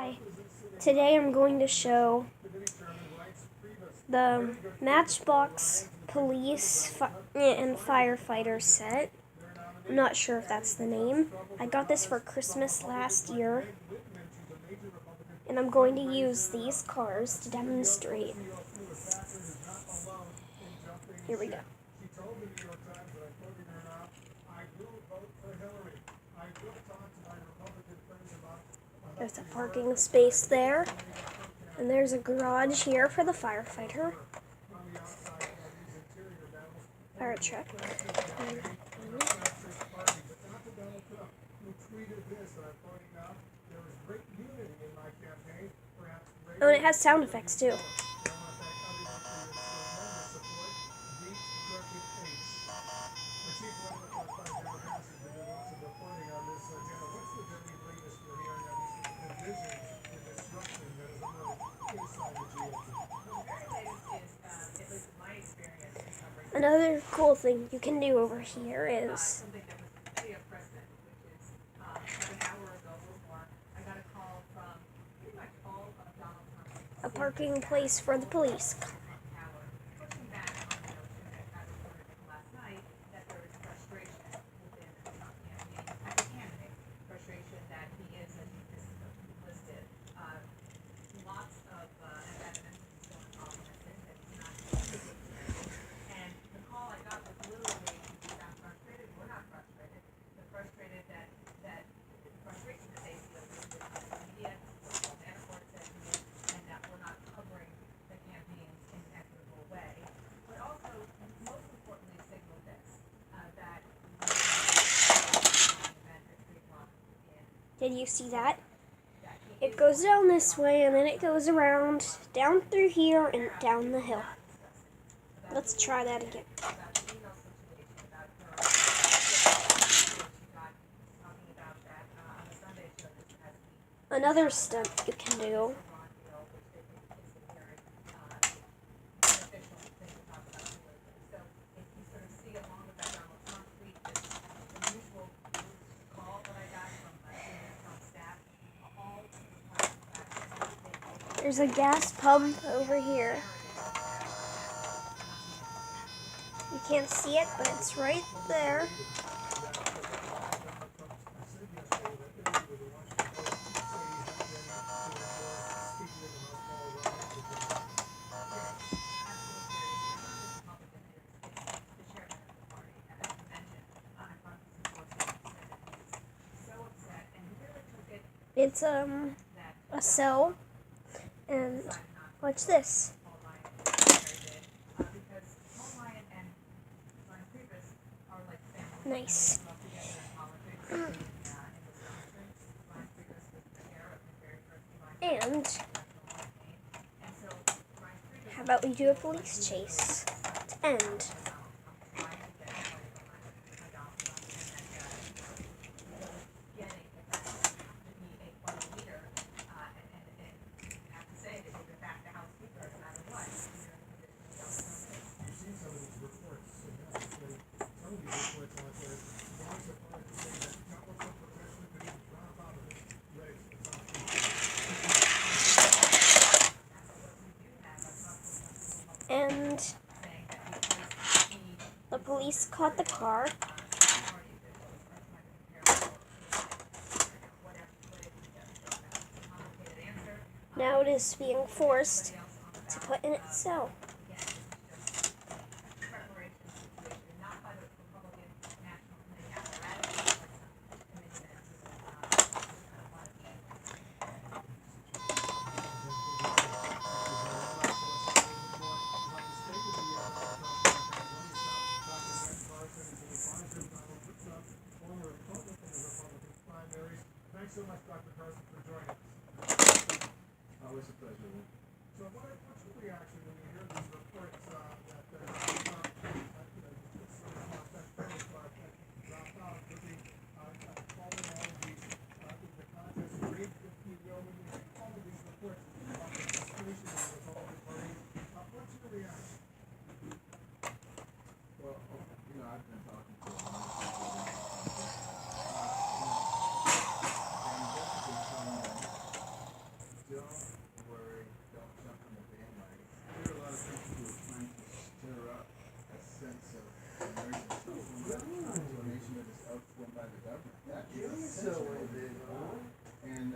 Hi, today I'm going to show the Matchbox police and firefighter set. I'm not sure if that's the name. I got this for Christmas last year, and I'm going to use these cars to demonstrate. Here we go. There's a parking space there, and there's a garage here for the firefighter. Fire truck. Oh, and it has sound effects too. Another cool thing you can do over here is a parking place for the police. Did you see that? It goes down this way, and then it goes around, down through here, and down the hill. Let's try that again. Another stunt you can do there's a gas pump over here. You can't see it, but it's right there. It's a cell, and watch this. Nice. And how about we do a police chase to end? And the police caught the car. Now it is being forced to put in its cell. Thanks so much, Dr. Carson, for joining us. Always a pleasure. So what's your reaction when you hear these attention. And